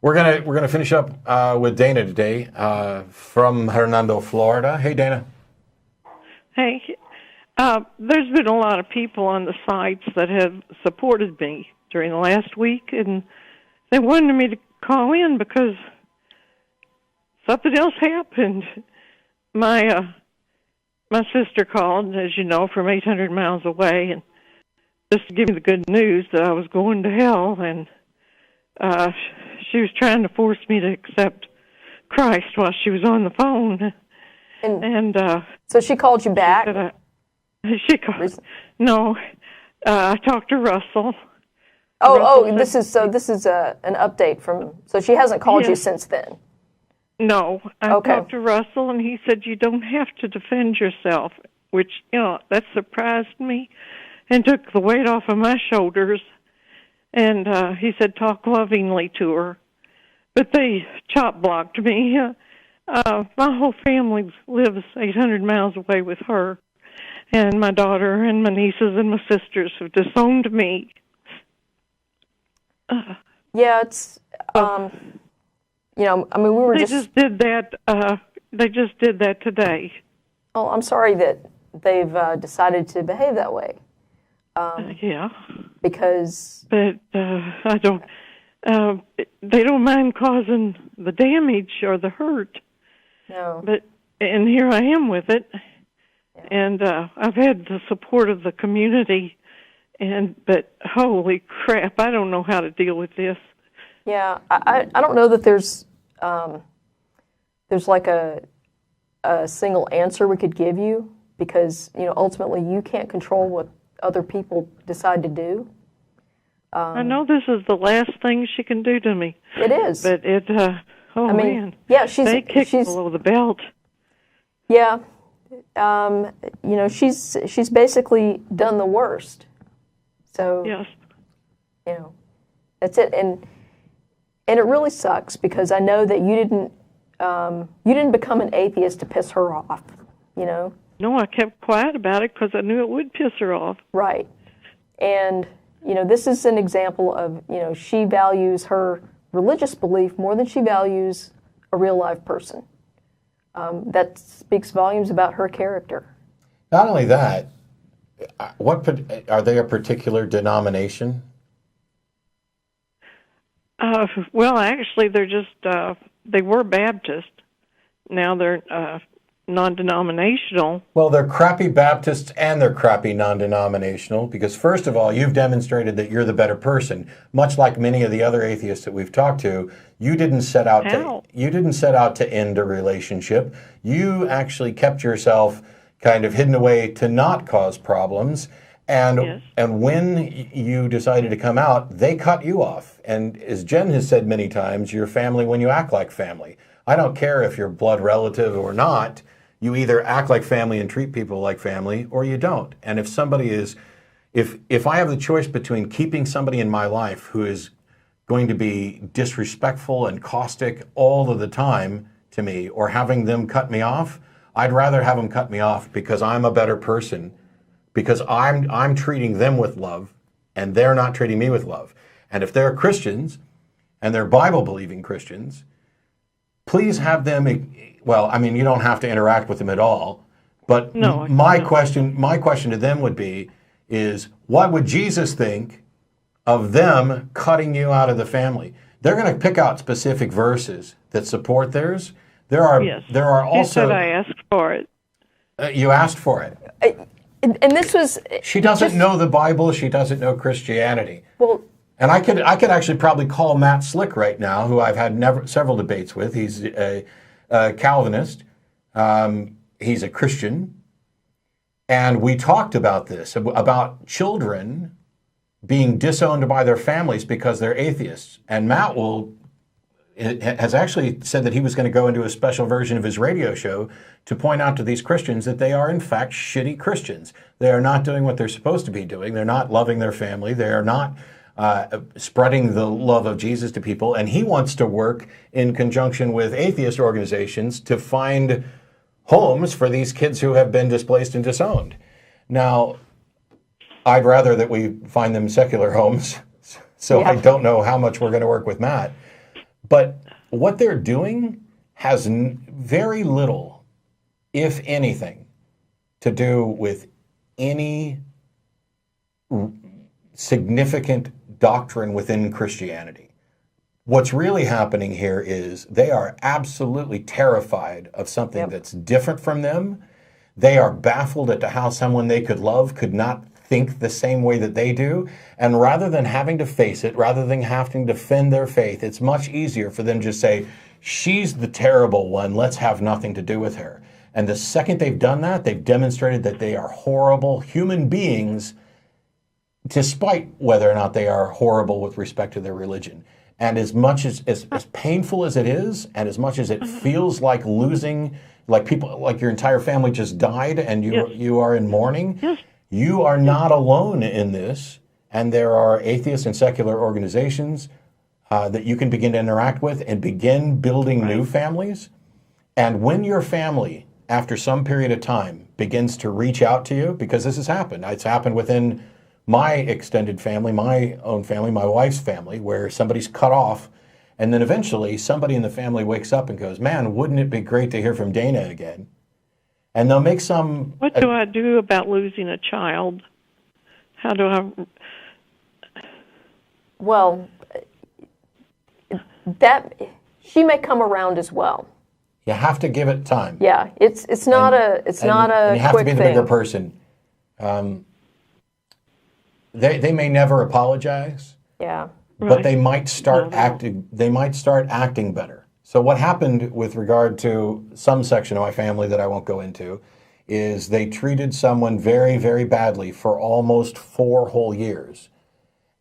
We're gonna finish up with Dana today from Hernando, Florida. Hey, Dana. Hey, there's been a lot of people on the sites that have supported me during the last week, and they wanted me to call in because something else happened. My sister called, as you know, from 800 miles away, and just to give me the good news that I was going to hell, and she was trying to force me to accept Christ while she was on the phone. And so she called you back? She called. No, I talked to Russell. This is an update from. So she hasn't called you since then. No, I talked to Russell, and he said you don't have to defend yourself, which that surprised me, and took the weight off of my shoulders. And he said talk lovingly to her, but they chop blocked me. My whole family lives 800 miles away with her. And my daughter and my nieces and my sisters have disowned me. It's, we were They just did that. They just did that today. Oh, I'm sorry that they've decided to behave that way. Yeah. Because. But I don't. They don't mind causing the damage or the hurt. No. And here I am with it. And I've had the support of the community, but holy crap, I don't know how to deal with this. Yeah, I don't know that there's like a single answer we could give you, because ultimately you can't control what other people decide to do. I know this is the last thing she can do to me. It is, but man, yeah, they kick below the belt. Yeah. She's basically done the worst. So, yes. That's it. And it really sucks, because I know that you didn't become an atheist to piss her off, No, I kept quiet about it because I knew it would piss her off. Right. And, this is an example of, she values her religious belief more than she values a real live person. That speaks volumes about her character. Not only that, are they a particular denomination? Well, actually, they're just, they were Baptist. Now they're non-denominational. Well, they're crappy Baptists and they're crappy non-denominational, because first of all, you've demonstrated that you're the better person. Much like many of the other atheists that we've talked to, you didn't set out to end a relationship. You actually kept yourself kind of hidden away to not cause problems. And when you decided to come out, they cut you off. And as Jen has said many times, you're family when you act like family. I don't care if you're blood relative or not. You either act like family and treat people like family, or you don't. And if somebody is, if I have the choice between keeping somebody in my life who is going to be disrespectful and caustic all of the time to me, or having them cut me off, I'd rather have them cut me off, because I'm a better person, because I'm treating them with love, and they're not treating me with love. And if they're Christians, and they're Bible-believing Christians, please have them. Well, I mean, you don't have to interact with them at all. But my question to them would be, what would Jesus think of them cutting you out of the family? They're going to pick out specific verses that support theirs. There are also. She said I asked for it. You asked for it. And this was. She doesn't know the Bible. She doesn't know Christianity. Well. And I could actually probably call Matt Slick right now, who I've had several debates with. He's a Calvinist. He's a Christian. And we talked about this, about children being disowned by their families because they're atheists. And Matt has actually said that he was going to go into a special version of his radio show to point out to these Christians that they are, in fact, shitty Christians. They are not doing what they're supposed to be doing. They're not loving their family. They are not spreading the love of Jesus to people. And he wants to work in conjunction with atheist organizations to find homes for these kids who have been displaced and disowned. Now, I'd rather that we find them secular homes, so I don't know how much we're going to work with Matt. But what they're doing has very little, if anything, to do with any significant doctrine within Christianity. What's really happening here is they are absolutely terrified of something that's different from them. They are baffled at how someone they could love could not think the same way that they do. And rather than having to face it, rather than having to defend their faith, it's much easier for them to just say, she's the terrible one, let's have nothing to do with her. And the second they've done that, they've demonstrated that they are horrible human beings, despite whether or not they are horrible with respect to their religion. And as much as painful as it is, and as much as it feels like losing, like people, like your entire family just died and you are in mourning, you are not alone in this. And there are atheist and secular organizations that you can begin to interact with and begin building new families. And when your family, after some period of time, begins to reach out to you, because this has happened. It's happened within my extended family, my own family, my wife's family, where somebody's cut off, and then eventually somebody in the family wakes up and goes, man, wouldn't it be great to hear from Dana again? And they'll make some... What do I do about losing a child? How do I... Well, that she may come around as well. You have to give it time. Yeah, it's not a quick thing. You have to be the bigger person. They may never apologize. Yeah. But they might start acting. They might start acting better. So what happened with regard to some section of my family that I won't go into is they treated someone very, very badly for almost 4 whole years,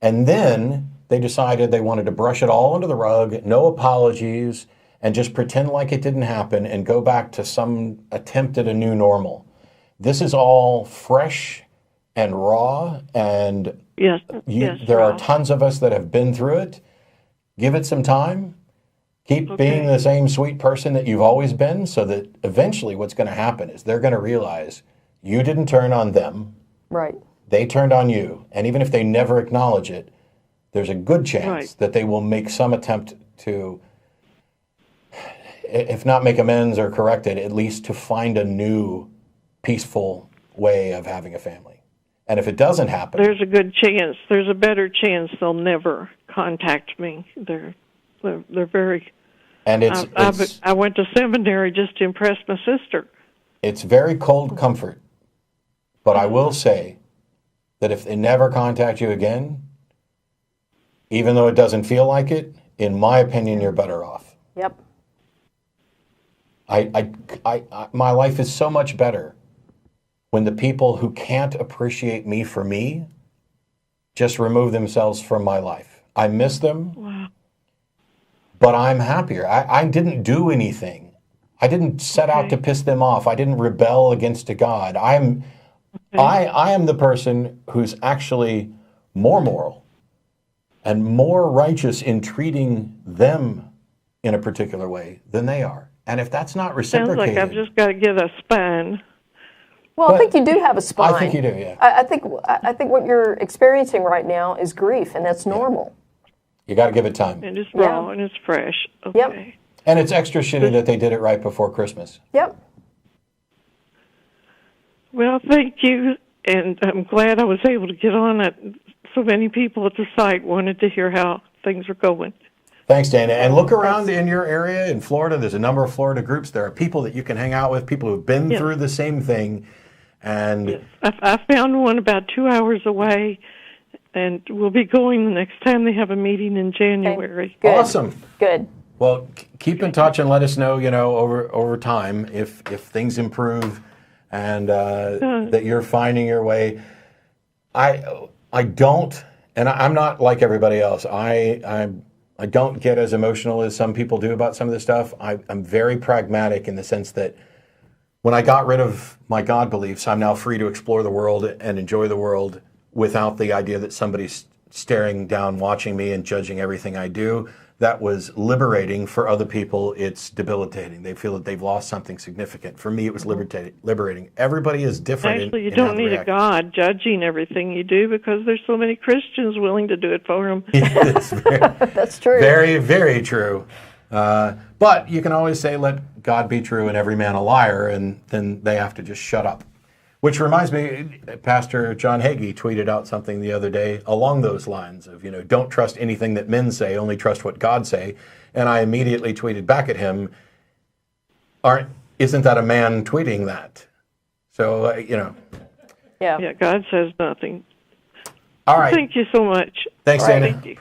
and then they decided they wanted to brush it all under the rug, no apologies, and just pretend like it didn't happen and go back to some attempt at a new normal. This is all fresh and raw, and there are tons of us that have been through it. Give it some time. Keep being the same sweet person that you've always been, so that eventually what's going to happen is they're going to realize you didn't turn on them. Right. They turned on you. And even if they never acknowledge it, there's a good chance that they will make some attempt to, if not make amends or correct it, at least to find a new peaceful way of having a family. And if it doesn't happen... There's a good chance, there's a better chance they'll never contact me. They're very... And I went to seminary just to impress my sister. It's very cold comfort. But I will say that if they never contact you again, even though it doesn't feel like it, in my opinion, you're better off. Yep. My life is so much better when the people who can't appreciate me for me just remove themselves from my life. I miss them. Wow. But I'm happier. I didn't do anything. I didn't set out to piss them off. I didn't rebel against a God. I am the person who's actually more moral and more righteous in treating them in a particular way than they are. And if that's not reciprocated... Sounds like I've just got to get a spine. Well, I think you do have a spine. I think you do, yeah. I think what you're experiencing right now is grief, and that's normal. You got to give it time. And it's raw and it's fresh. Okay. Yep. And it's extra shitty that they did it right before Christmas. Yep. Well, thank you, and I'm glad I was able to get on it. So many people at the site wanted to hear how things are going. Thanks, Dana. And look around in your area in Florida. There's a number of Florida groups. There are people that you can hang out with, people who've been through the same thing. And I found one about 2 hours away, and we'll be going the next time they have a meeting in January. Good. Awesome. Good. Well, keep in touch and let us know, over time if things improve and that you're finding your way. I don't, and I'm not like everybody else. I don't get as emotional as some people do about some of this stuff. I'm very pragmatic in the sense that when I got rid of my God beliefs, I'm now free to explore the world and enjoy the world without the idea that somebody's staring down, watching me and judging everything I do. that was liberating. For other people, it's debilitating. They feel that they've lost something significant. For me, it was liberating. Everybody is different. Actually, you don't need a God judging everything you do, because there's so many Christians willing to do it for them. That's true. Very, very true. But you can always say, let God be true and every man a liar, and then they have to just shut up. Which reminds me, Pastor John Hagee tweeted out something the other day along those lines of, don't trust anything that men say, only trust what God say. And I immediately tweeted back at him, isn't that a man tweeting that? So, Yeah, God says nothing. All right. Thank you so much. Thanks, Dana. Thank you. Appreciate it.